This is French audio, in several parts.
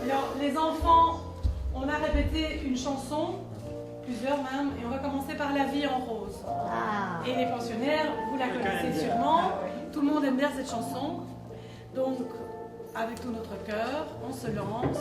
Alors, les enfants, on a répété une chanson, plusieurs même, et on va commencer par La vie en rose. Et les pensionnaires, vous la connaissez sûrement, tout le monde aime bien cette chanson. Donc, avec tout notre cœur, on se lance.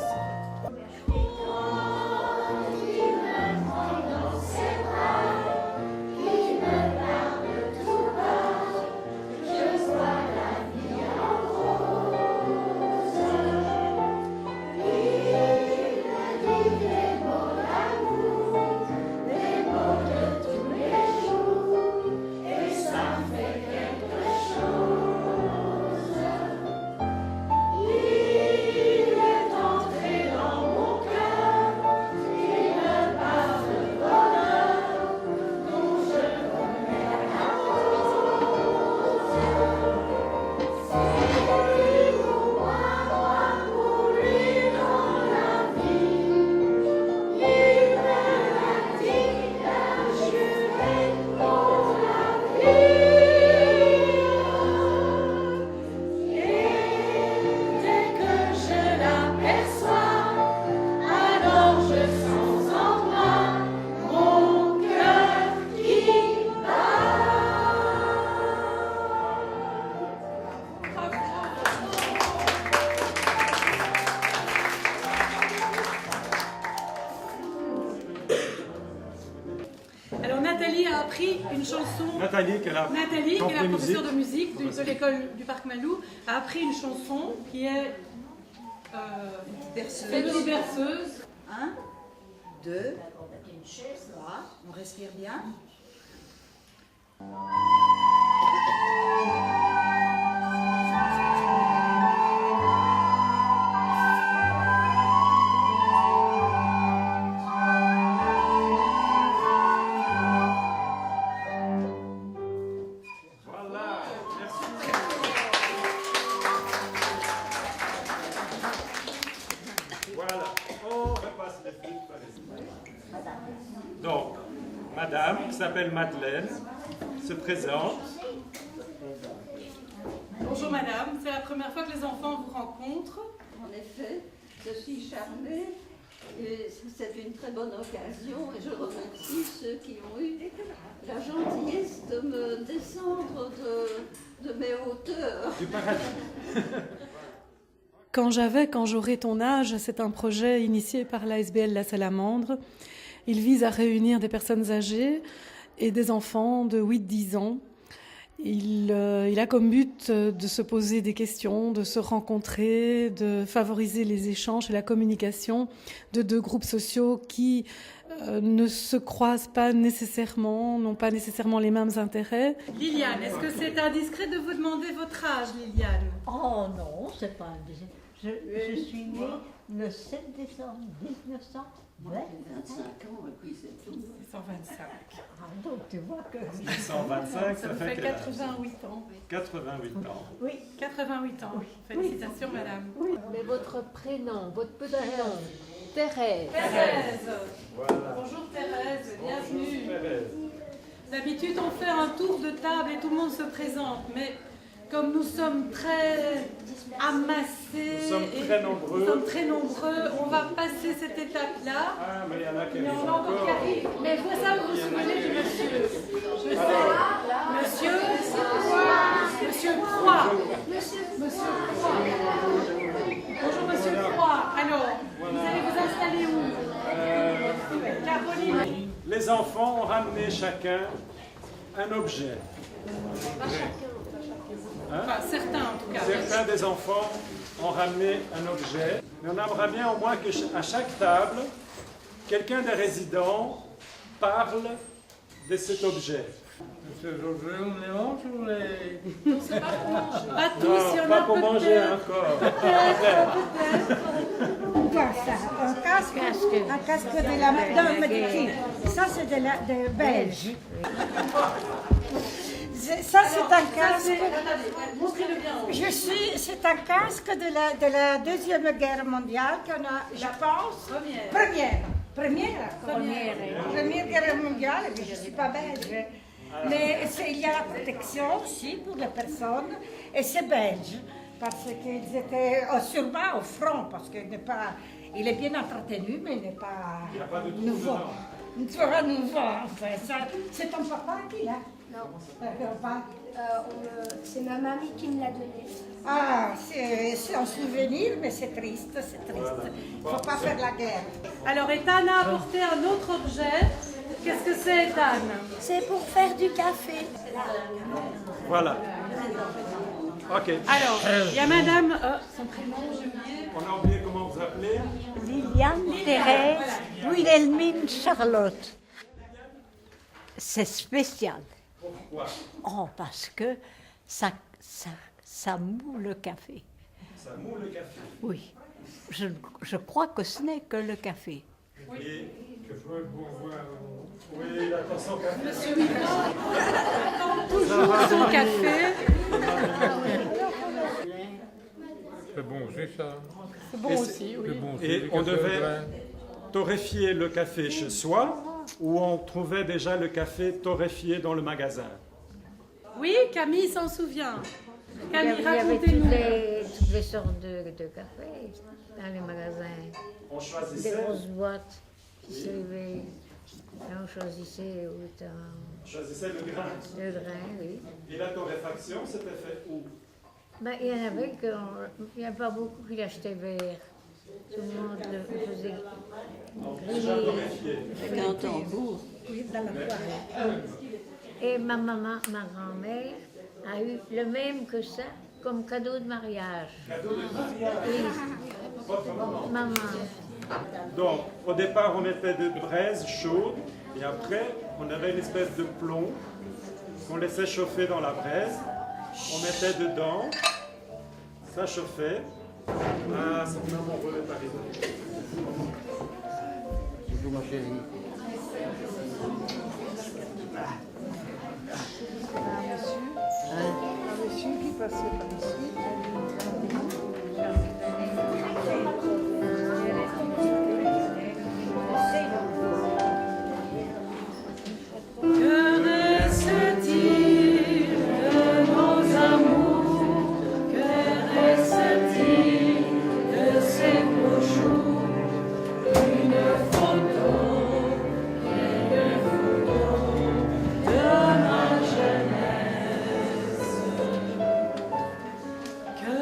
Alors Nathalie a appris une chanson. Nathalie, qui est la professeure de musique de l'école du Parc Malou, a appris une chanson qui est berceuse. 1, 2, 3, on respire bien. Donc, madame, qui s'appelle Madeleine, se présente. Bonjour madame, c'est la première fois que les enfants vous rencontrent. En effet, je suis charmée et c'est une très bonne occasion et je remercie ceux qui ont eu la gentillesse de me descendre de mes hauteurs. Du paradis. Quand j'aurai ton âge, c'est un projet initié par l'ASBL La Salamandre. Il vise à réunir des personnes âgées et des enfants de 8-10 ans. Il a comme but de se poser des questions, de se rencontrer, de favoriser les échanges et la communication de deux groupes sociaux qui ne se croisent pas nécessairement, n'ont pas nécessairement les mêmes intérêts. Liliane, est-ce que c'est indiscret de vous demander votre âge, Liliane? Oh non, c'est pas indiscret. Je suis née le 7 décembre 1920. 25 ans et puis c'est tout. 125. Ah, donc tu vois que... 125, Ça fait 88 ans. 88 ans. Oui. 88 ans. Oui. Félicitations, madame. Oui. Mais votre prénom, votre petit nom, Thérèse. Thérèse. Voilà. Bonjour Thérèse, bienvenue. Thérèse. D'habitude, on fait un tour de table et tout le monde se présente, mais comme nous sommes très amassés, Nous sommes très nombreux. on va passer cette étape-là. Ah, mais il y en a qui Il y arrivent en a encore qui encore. arrivent. Mais vous savez, vous vous souvenez du monsieur. Je sais. Monsieur Croix. Monsieur Croix. Bonjour Monsieur Croix. Alors, vous allez vous installer où? Caroline. Les enfants ont ramené chacun un objet. Enfin, certains en tout cas. Certains des enfants ont ramené un objet. Mais on aimerait bien au moins qu'à chaque table, quelqu'un des résidents parle de cet objet. Monsieur José, on les mange ou les... Pas tous, il y en pas a pour manger peut-être. encore. Quoi ça? Un casque de la Méditerranée. Ça c'est de belge. Ça c'est un casque. Montrez-le bien. C'est un casque de la Deuxième Guerre mondiale qu'on a, je pense. Première Guerre mondiale, mais je ne suis pas belge. Mais il y a la protection aussi pour les personnes, et c'est belge, parce qu'ils étaient sûrement au front, parce qu'il n'est pas, il est bien entretenu, mais il n'est pas nouveau. Il sera nouveau, enfin. C'est ton papa qui l'a? Non. C'est ma mamie qui me l'a donné. Ah, c'est un souvenir, mais c'est triste, c'est triste. Il ne faut pas faire la guerre. Alors, Ethan a apporté un autre objet. Qu'est-ce que c'est, Ethan? C'est pour faire du café. Voilà. Ok. Alors, il y a madame... son prénom, j'ai oublié. On a oublié comment vous appelez. Liliane, Thérèse, Wilhelmine, Charlotte. C'est spécial. Pourquoi? Oh, parce que ça moue le café. Ça moue le café. Oui. Je crois que ce n'est que le café. Et que faut voir. Oui, il attend son café. Monsieur Mignon, toujours son café. C'est bon, c'est ça. C'est bon aussi, oui. C'est bon, c'est Et du on café devait au grain. torréfier le café chez soi ou on trouvait déjà le café torréfié dans le magasin? Oui, Camille s'en souvient. Camille, Il y avait racontez-nous. toutes les sortes de café dans les magasins. On Des choisissait, grosses boîtes qui servaient. Et on choisissait le grain. le grain, oui. Et la torréfaction, c'était fait où? Ben, il y en avait il n'y a pas beaucoup qui l'achetaient vert. Tout le monde le faisait Déjà griller. torréfié. Avec un tambour. Et ma maman, ma grand-mère, a eu le même que ça comme cadeau de mariage. Cadeau de mariage. Votre maman. Maman. Donc, au départ, on mettait de braise chaude et après, on avait une espèce de plomb qu'on laissait chauffer dans la braise. On mettait dedans, ça chauffait. Ah, c'est vraiment relais par exemple. Bonjour ma chérie. Un monsieur qui passait par ici. Que reste-t-il de nos amours? Que reste-t-il de ces beaux jours? Une photo, quelques photos de ma jeunesse. Que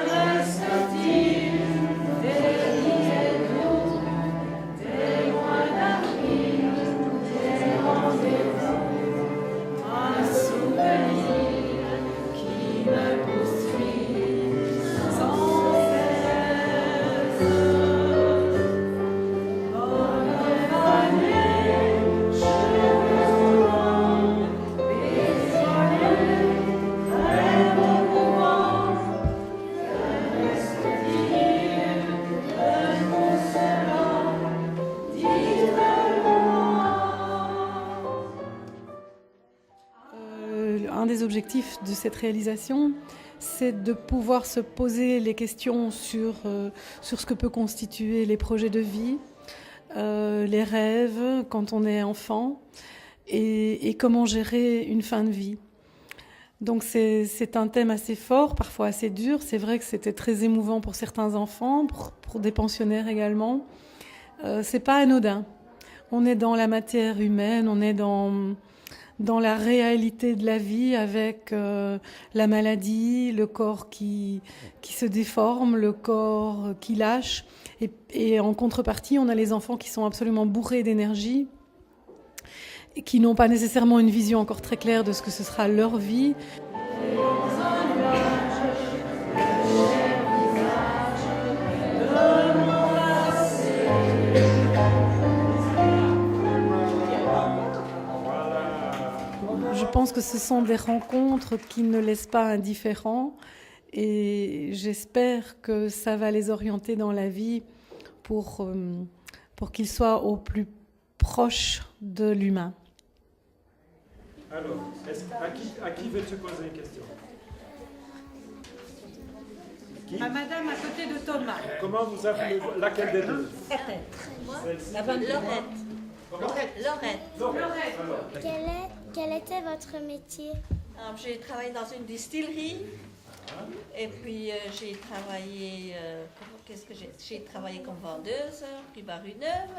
reste-t-il des milliers d'eaux, des mois d'avril, des rendez-vous? Un souvenir qui me poursuit sans cesse. Bonne année, cheveux roulants, désolé, rêve au mouvement. Que reste-t-il de nous seuls? Dites-le-moi. Un des objectifs de cette réalisation, c'est de pouvoir se poser les questions sur ce que peut constituer les projets de vie, les rêves quand on est enfant et comment gérer une fin de vie. Donc c'est un thème assez fort, parfois assez dur. C'est vrai que c'était très émouvant pour certains enfants, pour des pensionnaires également. C'est pas anodin. On est dans la matière humaine, on est dans la réalité de la vie avec la maladie, le corps qui se déforme, le corps qui lâche. Et en contrepartie, on a les enfants qui sont absolument bourrés d'énergie et qui n'ont pas nécessairement une vision encore très claire de ce que ce sera leur vie. Je pense que ce sont des rencontres qui ne laissent pas indifférents et j'espère que ça va les orienter dans la vie pour qu'ils soient au plus proche de l'humain. Alors, à qui veux-tu poser une question? Qui? À madame à côté de Thomas. Comment vous appelez laquelle des deux? La bonne Quel était votre métier? Alors, j'ai travaillé dans une distillerie. Et puis j'ai travaillé, j'ai travaillé comme vendeuse, prix Barue Neuve.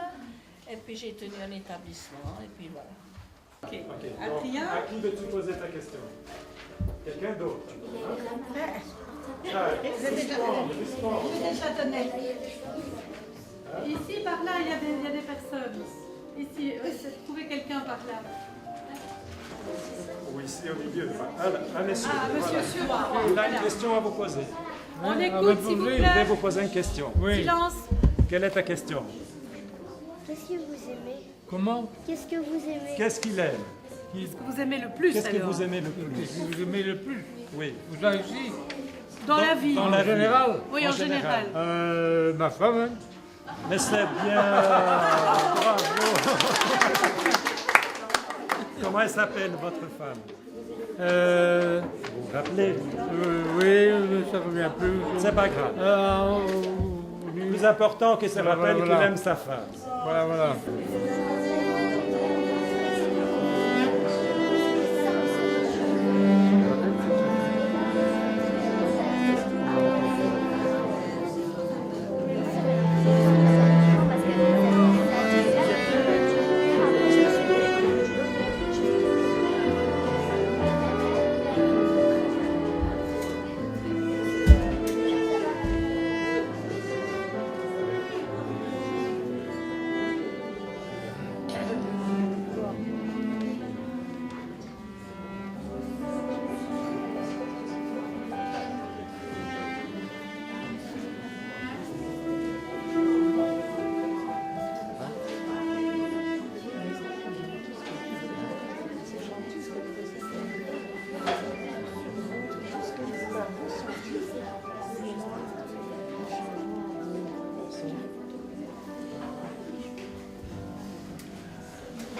Et puis j'ai tenu un établissement. Et puis voilà. Ok. Donc, à qui veux-tu poser ta question? Quelqu'un d'autre? Je vais déjà donner. Ici, par là, il y a des personnes. Ici, trouvez quelqu'un par là. Oui, ici au milieu. Un monsieur. Monsieur Suroy. Il a une question à vous poser. On écoute, s'il vous Je vais plaît. vous poser une question. Oui. Silence. Quelle est ta question? Qu'est-ce que vous aimez? Comment? Qu'est-ce que vous aimez? Qu'est-ce qu'il aime? Qu'est-ce que vous aimez le plus Qu'est-ce que alors? vous aimez le plus? Qu'est-ce que vous aimez le plus? Oui. Vous avez ici? Dans la vie. Dans la En général? Oui, en général. Ma femme, hein. Mais c'est bien. Bravo. Comment elle s'appelle, votre femme? Vous vous rappelez? Oui, ça ne revient plus. C'est pas grave. Le plus important qu'il se rappelle qu'il aime sa femme. Voilà.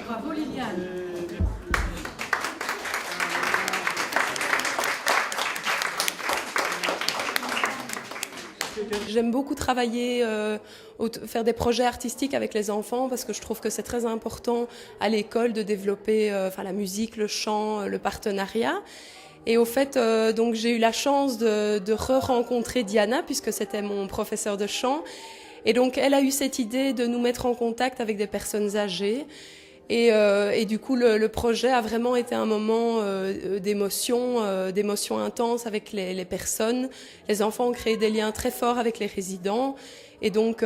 Bravo Liliane. J'aime beaucoup travailler, faire des projets artistiques avec les enfants parce que je trouve que c'est très important à l'école de développer la musique, le chant, le partenariat. Et au fait, donc j'ai eu la chance de re-rencontrer Diana puisque c'était mon professeur de chant. Et donc elle a eu cette idée de nous mettre en contact avec des personnes âgées. Et du coup, le projet a vraiment été un moment d'émotion intense avec les personnes. Les enfants ont créé des liens très forts avec les résidents. Et donc,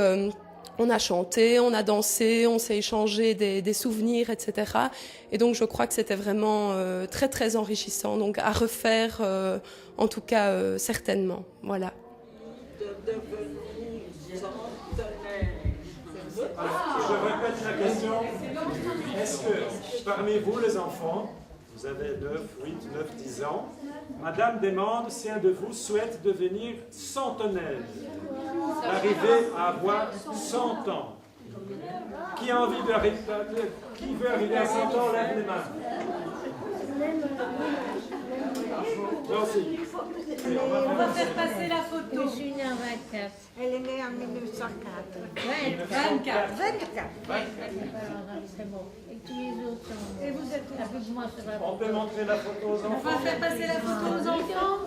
on a chanté, on a dansé, on s'est échangé des souvenirs, etc. Et donc, je crois que c'était vraiment très, très enrichissant. Donc, à refaire, en tout cas, certainement. Voilà. Je répète la question. Est-ce que parmi vous, les enfants, vous avez 9, 8, 9, 10 ans, Madame demande si un de vous souhaite devenir centenaire, arriver à avoir 100 ans. Qui a envie d'arriver, qui veut arriver à 100 ans, lève les mains. Moi aussi. On va faire passer la photo. Je suis née en 24. Elle est née en 1904. 24. 24. C'est bon. Et tous les autres sont... Et vous êtes Avec moi, ça va. On peut montrer la photo aux On enfants. va faire passer la photo aux enfants.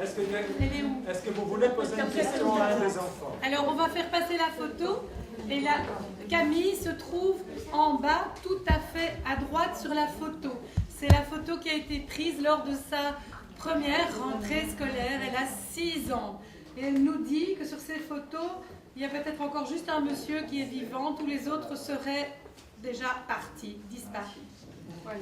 Est-ce que vous voulez poser une question à un des enfants? Alors, on va faire passer la photo. Et là, Camille se trouve en bas, tout à fait à droite sur la photo. C'est la photo qui a été prise lors de sa première rentrée scolaire. Elle a 6 ans. Et elle nous dit que sur ces photos, il y a peut-être encore juste un monsieur qui est vivant. Tous les autres seraient déjà partis, disparus. Voilà.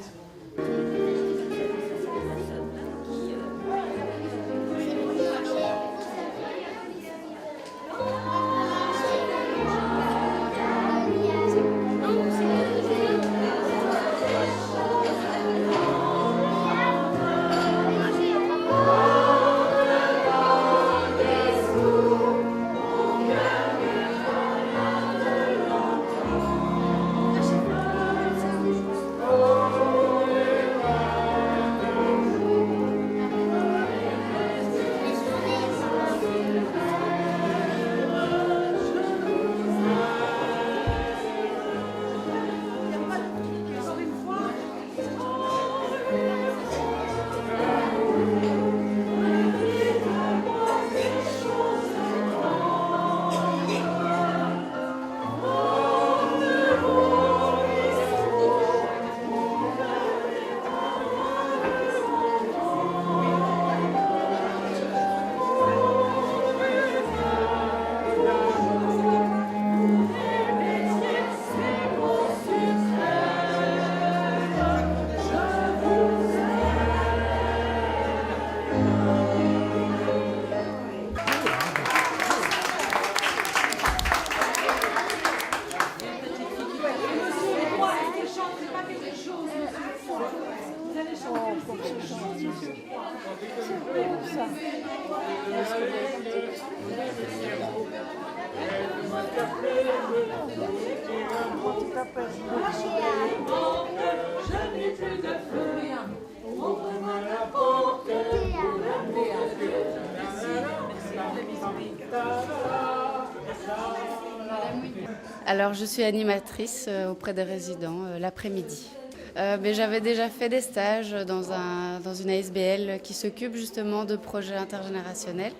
Alors, je suis animatrice auprès des résidents l'après-midi. Mais j'avais déjà fait des stages dans une ASBL qui s'occupe justement de projets intergénérationnels.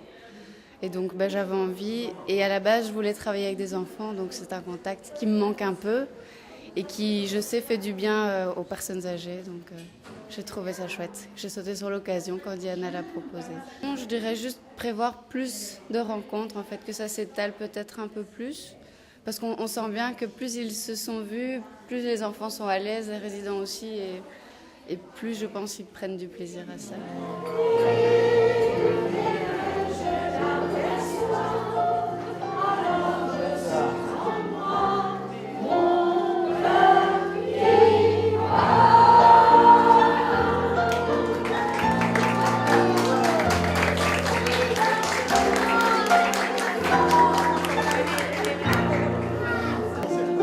Et donc, j'avais envie. Et à la base, je voulais travailler avec des enfants. Donc, c'est un contact qui me manque un peu et qui, je sais, fait du bien aux personnes âgées. Donc, j'ai trouvé ça chouette. J'ai sauté sur l'occasion quand Diana l'a proposé. Je dirais juste prévoir plus de rencontres, en fait, que ça s'étale peut-être un peu plus. Parce qu'on sent bien que plus ils se sont vus, plus les enfants sont à l'aise, les résidents aussi, et plus je pense qu'ils prennent du plaisir à ça.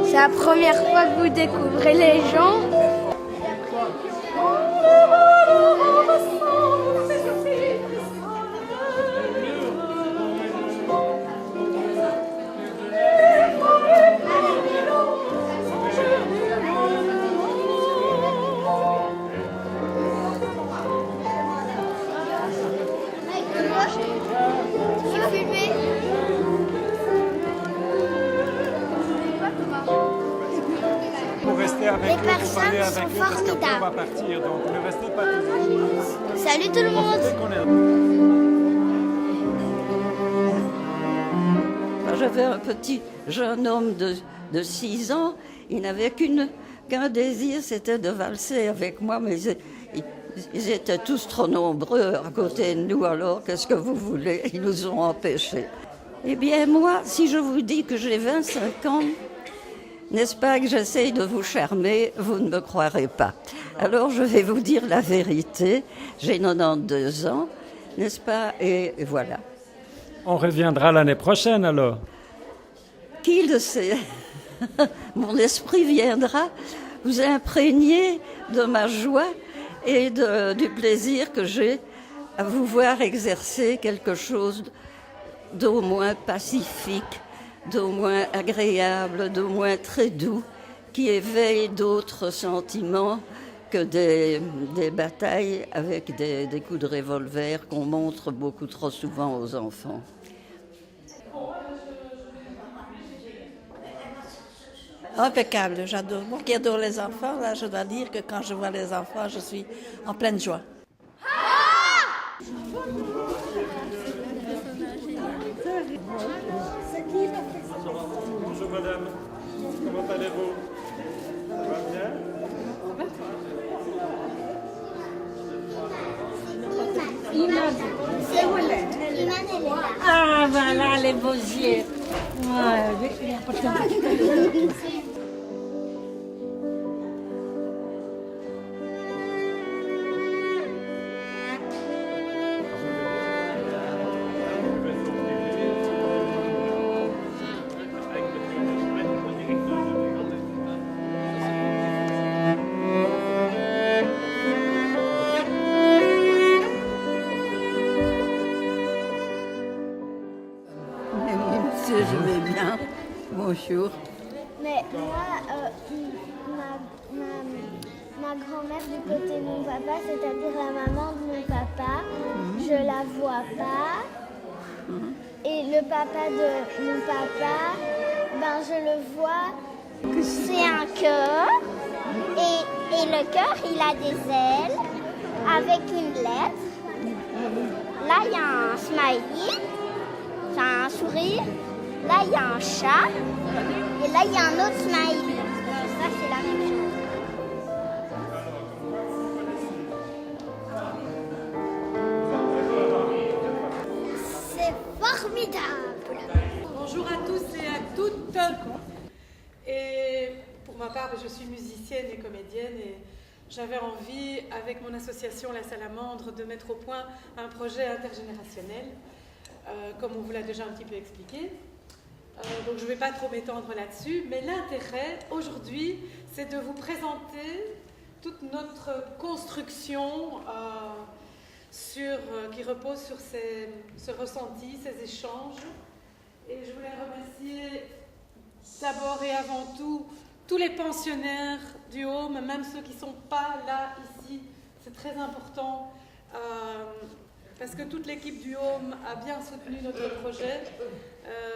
C'est la première fois que vous découvrez les gens. Les personnes sont formidables. On va partir, donc ne restez pas tous. Salut tout le monde. J'avais un petit jeune homme de 6 ans, il n'avait qu'un désir, c'était de valser avec moi, mais ils étaient tous trop nombreux à côté de nous, alors qu'est-ce que vous voulez? Ils nous ont empêchés. Eh bien moi, si je vous dis que j'ai 25 ans, n'est-ce pas que j'essaye de vous charmer, vous ne me croirez pas. Alors je vais vous dire la vérité, j'ai 92 ans, n'est-ce pas, et voilà. On reviendra l'année prochaine alors. Qui le sait? Mon esprit viendra vous imprégner de ma joie et du plaisir que j'ai à vous voir exercer quelque chose d'au moins pacifique, d'au moins agréable, d'au moins très doux, qui éveille d'autres sentiments que des batailles avec des coups de revolver qu'on montre beaucoup trop souvent aux enfants. Impeccable, j'adore. Moi qui adore les enfants, là, je dois dire que quand je vois les enfants, je suis en pleine joie. Bonjour madame, comment allez-vous? Ça va bien? Ah, voilà les beaux yeux. Je vais bien. Bonjour. Mais moi, ma grand-mère du côté de mon papa, c'est-à-dire la maman de mon papa, je la vois pas. Et le papa de mon papa, je le vois. C'est un cœur. Et le cœur, il a des ailes avec une lettre. Là, il y a un smiley. C'est un sourire. Là, il y a un chat. Et là, il y a un autre smiley. Ça, c'est la même chose. C'est formidable. Bonjour à tous et à toutes. Et pour ma part, je suis musicienne et comédienne et j'avais envie, avec mon association La Salamandre, de mettre au point un projet intergénérationnel, comme on vous l'a déjà un petit peu expliqué. Donc je ne vais pas trop m'étendre là-dessus, mais l'intérêt aujourd'hui, c'est de vous présenter toute notre construction qui repose sur ce ressenti, ces échanges. Et je voulais remercier d'abord et avant tout tous les pensionnaires du Home, même ceux qui ne sont pas là, ici. C'est très important parce que toute l'équipe du Home a bien soutenu notre projet.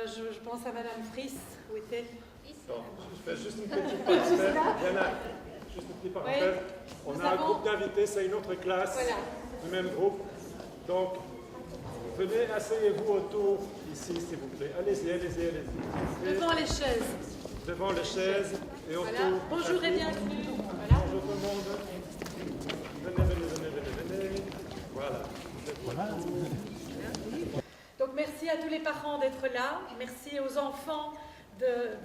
Je pense à Madame Fries, où est-elle? Je fais juste une petite parenthèse. Juste une petite parenthèse. Oui, on a un groupe d'invités, c'est une autre classe du même groupe. Donc, venez, asseyez-vous autour ici, s'il vous plaît. Allez-y, allez-y, allez-y. Devant les chaises. Devant les chaises et autour. Voilà. Bonjour et bienvenue. Voilà. Bonjour tout le monde. Venez. Voilà. Donc merci à tous les parents d'être là. Merci aux enfants de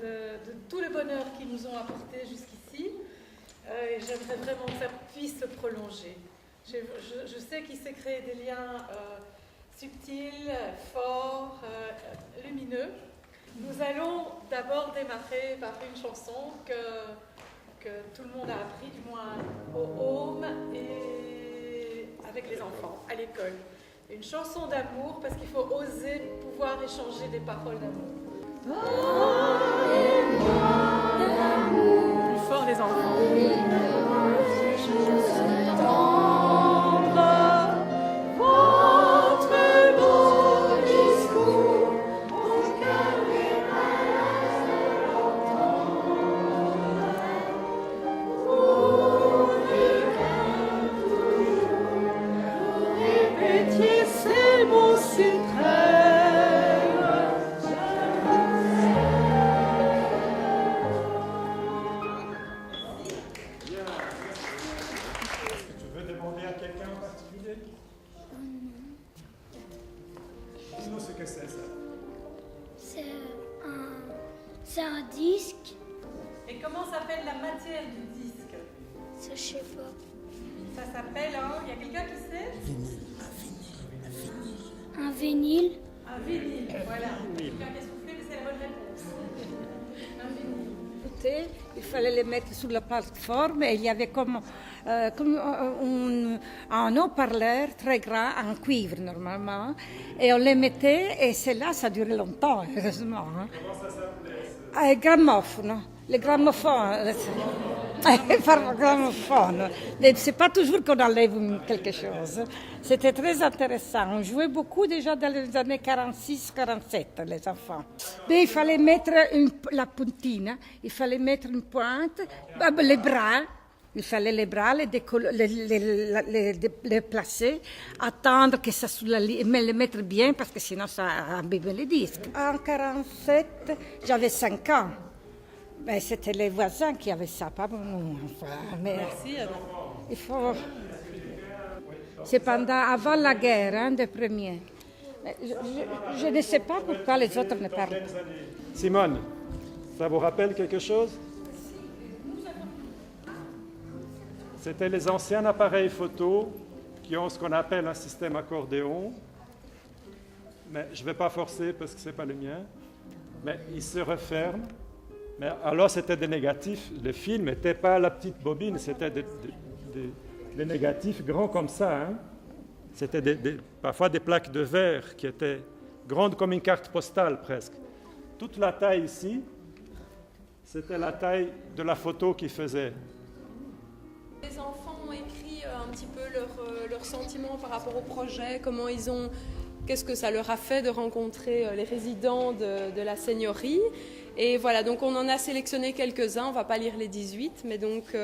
tout le bonheur qu'ils nous ont apporté jusqu'ici. Et j'aimerais vraiment que ça puisse se prolonger. Je sais qu'il s'est créé des liens subtils, forts, lumineux. Nous allons d'abord démarrer par une chanson que tout le monde a appris, du moins au Home et avec les enfants, à l'école. Une chanson d'amour, parce qu'il faut oser pouvoir échanger des paroles d'amour. Plus fort les enfants. C'est un disque. Et comment s'appelle la matière du disque? Ça, je sais pas. Ça s'appelle, il y a quelqu'un qui sait? Un vinyle. Un vinyle, voilà. Quelqu'un qui a soufflé, mais c'est la bonne réponse. Un vinyle. Il fallait les mettre sur la plateforme et il y avait comme un haut-parleur très grand, en cuivre normalement, et on les mettait et celle-là, ça durait longtemps, heureusement. Comment ça s'appelait? Gramophone, le gramophone. Gramophone. C'est pas toujours qu'on enlève quelque chose. C'était très intéressant. On jouait beaucoup déjà dans les années 46-47, les enfants. Mais il fallait mettre la puntine, il fallait mettre une pointe, les bras. Il fallait les bras, les placer, attendre que ça soit mais les mettre bien parce que sinon ça abîmait les disques. En 47, j'avais 5 ans. Mais c'était les voisins qui avaient ça, pas nous. Enfin, mais merci. Il faut. C'est avant la guerre, des premiers. Je ne sais pas pourquoi les autres ne parlent pas. Simone, ça vous rappelle quelque chose? C'était les anciens appareils photo qui ont ce qu'on appelle un système accordéon. Mais je ne vais pas forcer parce que ce n'est pas le mien. Mais ils se referment. Mais alors c'était des négatifs. Le film n'était pas la petite bobine, c'était des négatifs grands comme ça. Hein. C'était parfois des plaques de verre qui étaient grandes comme une carte postale presque. Toute la taille ici, c'était la taille de la photo qu'ils faisaient. Les enfants ont écrit un petit peu leurs sentiments par rapport au projet, qu'est-ce que ça leur a fait de rencontrer les résidents de la seigneurie. Et voilà, donc on en a sélectionné quelques-uns, on ne va pas lire les 18, mais donc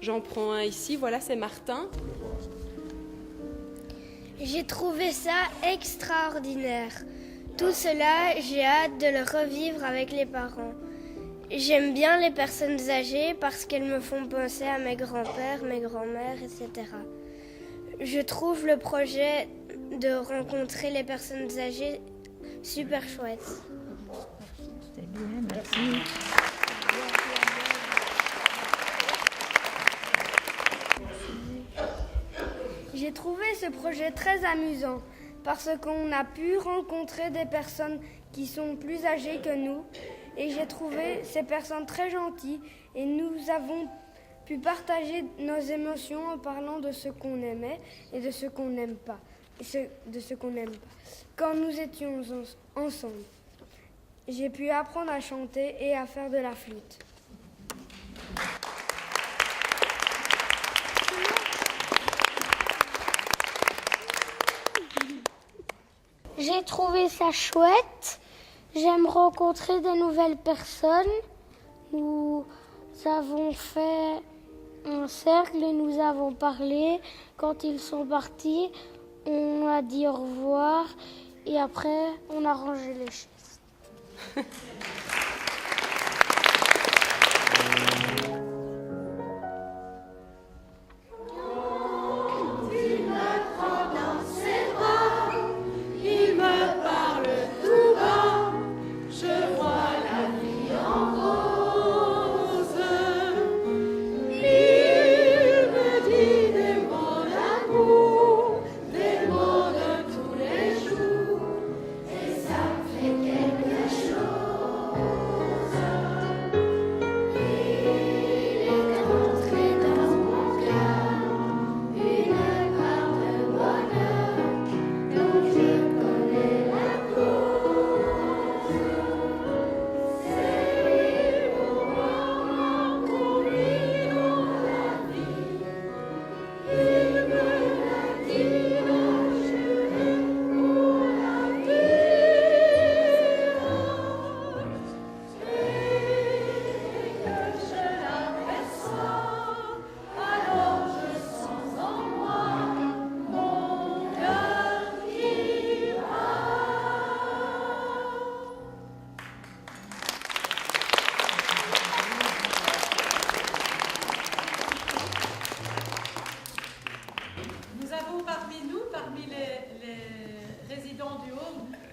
j'en prends un ici, voilà, c'est Martin. J'ai trouvé ça extraordinaire. Tout cela, j'ai hâte de le revivre avec les parents. J'aime bien les personnes âgées parce qu'elles me font penser à mes grands-pères, mes grands-mères, etc. Je trouve le projet de rencontrer les personnes âgées super chouette. C'est bien, merci. J'ai trouvé ce projet très amusant parce qu'on a pu rencontrer des personnes qui sont plus âgées que nous et j'ai trouvé ces personnes très gentilles et nous avons pu partager nos émotions en parlant de ce qu'on aimait et de ce qu'on n'aime pas. Quand nous étions ensemble, j'ai pu apprendre à chanter et à faire de la flûte. J'ai trouvé ça chouette. J'aime rencontrer de nouvelles personnes. Nous avons fait un cercle et nous avons parlé. Quand ils sont partis, on a dit au revoir et après, on a rangé les chaises.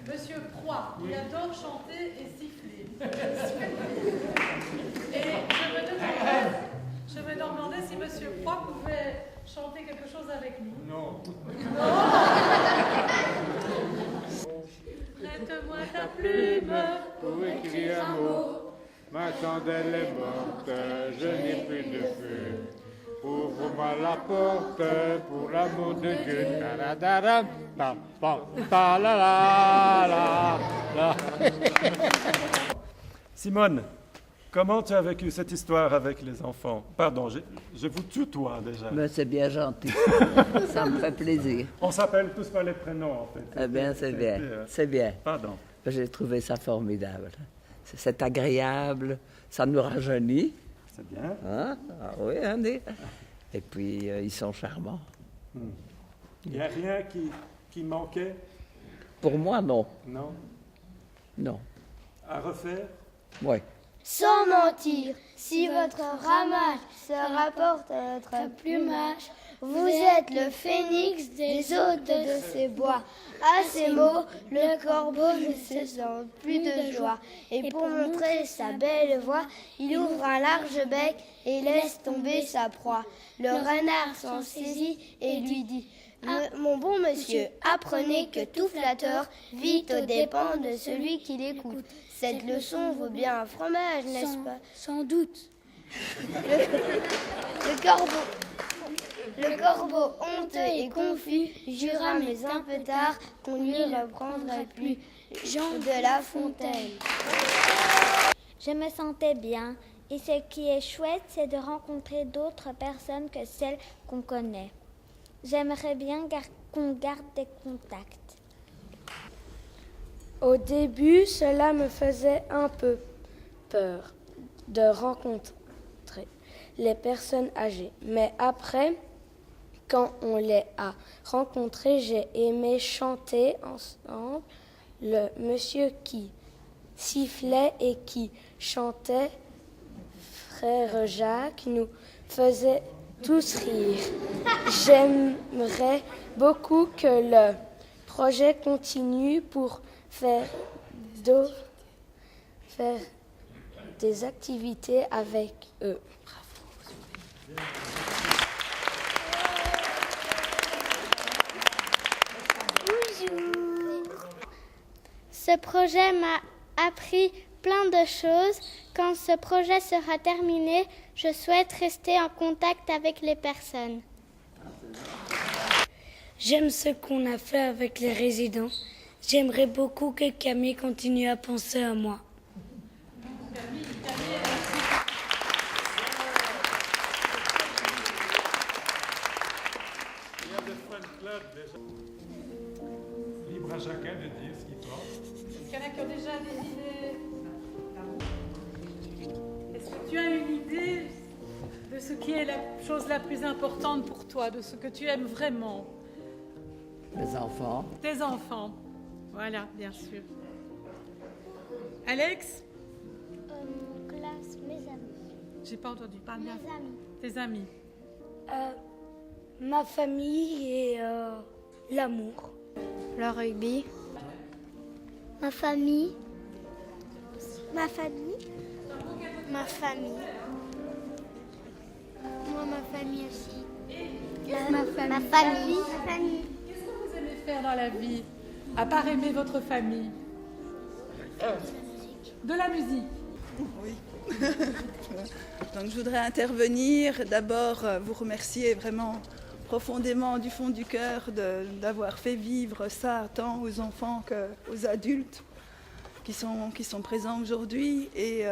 Monsieur Proy, il adore chanter et siffler. Et je me demandais si Monsieur Proy pouvait chanter quelque chose avec nous. Non. Prête-moi ta plume Pour écrire un mot. Ma chandelle est morte, je n'ai plus de feu. Ouvre-moi la porte pour l'amour de Dieu. Ta-da-da-da, ta-pam, ta-la-la-la-la. Simone, comment tu as vécu cette histoire avec les enfants? Pardon, je vous tutoie déjà. Ben, c'est bien gentil. Ça me fait plaisir. On s'appelle tous par les prénoms, en fait. Eh bien, c'est bien. C'est bien. Pardon. J'ai trouvé ça formidable. C'est agréable, ça nous rajeunit. C'est bien. Hein? Ah oui, Andy. Et puis, ils sont charmants. Il n'y a rien qui manquait? Pour moi, non. Non? Non. À refaire? Oui. Sans mentir, si votre ramage se rapporte à notre plumage, vous êtes le phénix des hôtes de ces bois. À ces mots, le corbeau ne se sent plus de joie. Et pour montrer sa belle voix, il ouvre un large bec et laisse tomber sa proie. Le renard s'en saisit et lui dit: mon bon monsieur, apprenez que tout flatteur vit aux dépens de celui qui l'écoute. Cette leçon vaut bien un fromage, n'est-ce pas? Sans doute. Le corbeau, honteux et confus, jura mais un peu tard qu'on ne lui reprendrait plus. Jean de La Fontaine. Je me sentais bien, et ce qui est chouette, c'est de rencontrer d'autres personnes que celles qu'on connaît. J'aimerais bien qu'on garde des contacts. Au début, cela me faisait un peu peur de rencontrer les personnes âgées. Mais après, quand on les a rencontrées, j'ai aimé chanter ensemble. Le monsieur qui sifflait et qui chantait, frère Jacques, nous faisait tous rire. J'aimerais beaucoup que le projet continue pour faire des activités avec eux. Ce projet m'a appris plein de choses. Quand ce projet sera terminé, je souhaite rester en contact avec les personnes. J'aime ce qu'on a fait avec les résidents. J'aimerais beaucoup que Camille continue à penser à moi. Il y a des fan clubs déjà. Libre à chacun de dire ce qu'il pense. Est-ce qu'il y en a qui ont déjà des idées? Est-ce que tu as une idée de ce qui est la chose la plus importante pour toi, de ce que tu aimes vraiment? Les enfants. Tes enfants. Voilà, bien sûr. Alex? Classe, mes amis. J'ai pas entendu. Parle bien. Mes amis. Tes amis. Ma famille et l'amour. Le rugby. Ma famille. Ma famille. Ma famille. Moi, ma famille aussi. Ma famille. Qu'est-ce que vous aimez faire dans la vie, à part aimer votre famille? De la musique. Oui. Donc je voudrais intervenir, d'abord vous remercier vraiment profondément du fond du cœur d'avoir fait vivre ça tant aux enfants qu'aux adultes qui sont présents aujourd'hui. Et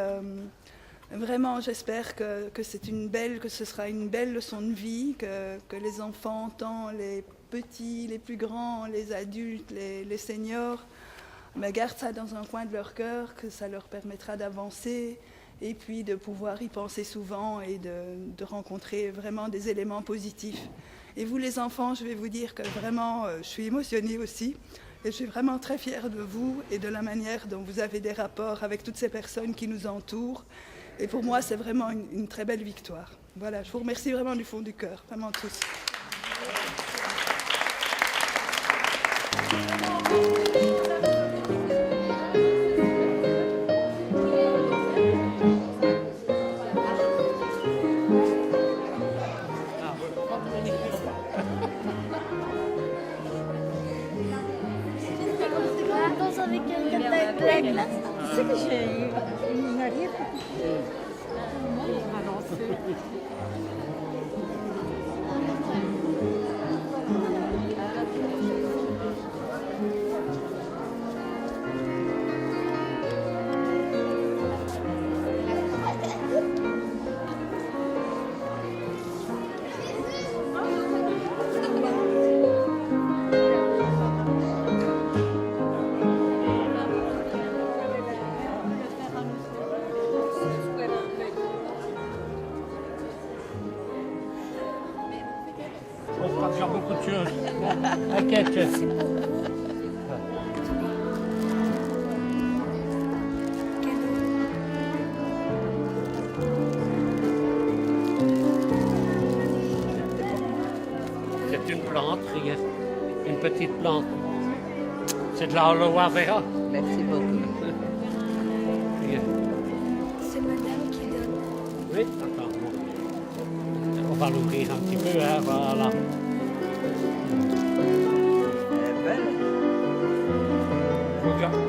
vraiment j'espère que ce sera une belle leçon de vie, que les enfants, tant les petits, les plus grands, les adultes, les seniors, gardent ça dans un coin de leur cœur, que ça leur permettra d'avancer et puis de pouvoir y penser souvent et de rencontrer vraiment des éléments positifs. Et vous les enfants, je vais vous dire que vraiment je suis émotionnée aussi et je suis vraiment très fière de vous et de la manière dont vous avez des rapports avec toutes ces personnes qui nous entourent. Et pour moi, c'est vraiment une très belle victoire. Voilà, je vous remercie vraiment du fond du cœur, vraiment tous. Tu sais que j'ai une arrière. C'est une plante, regarde, une petite plante. C'est de la aloe vera. Merci beaucoup. C'est madame qui donne. Oui, attends. On va l'ouvrir un petit peu, hein, voilà.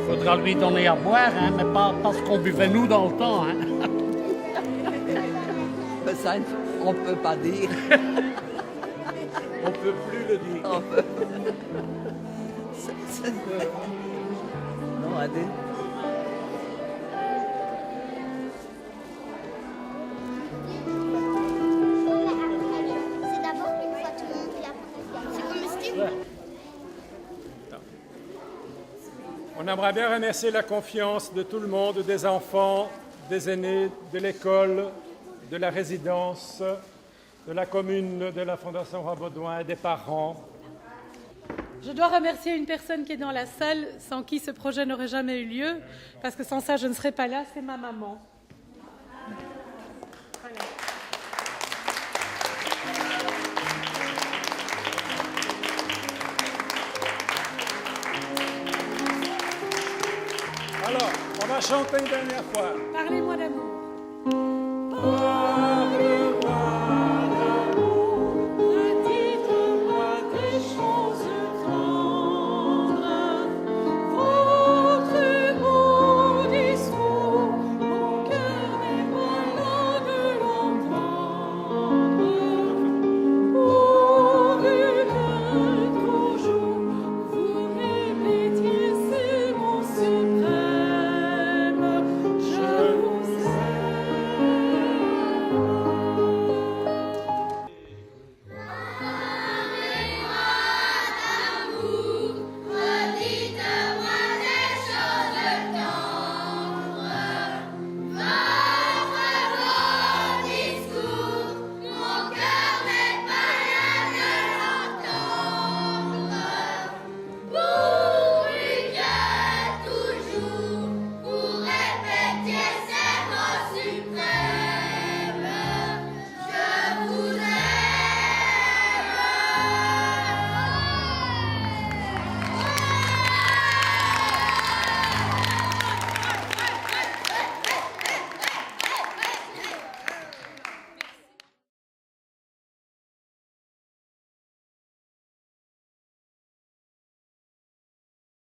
Faudra lui donner à boire, hein, mais pas ce qu'on buvait nous dans le temps. Hein. Mais ça, on ne peut pas dire. On ne peut plus le dire. On peut. Non, Adé. C'est d'abord une fois tout le monde et après c'est comestible. Ouais. On aimerait bien remercier la confiance de tout le monde, des enfants, des aînés, de l'école, de la résidence, de la commune, de la Fondation Roi-Baudouin, des parents. Je dois remercier une personne qui est dans la salle, sans qui ce projet n'aurait jamais eu lieu, parce que sans ça, je ne serais pas là, c'est ma maman. Voilà. Alors, on va chanter une dernière fois. Parlez-moi d'amour.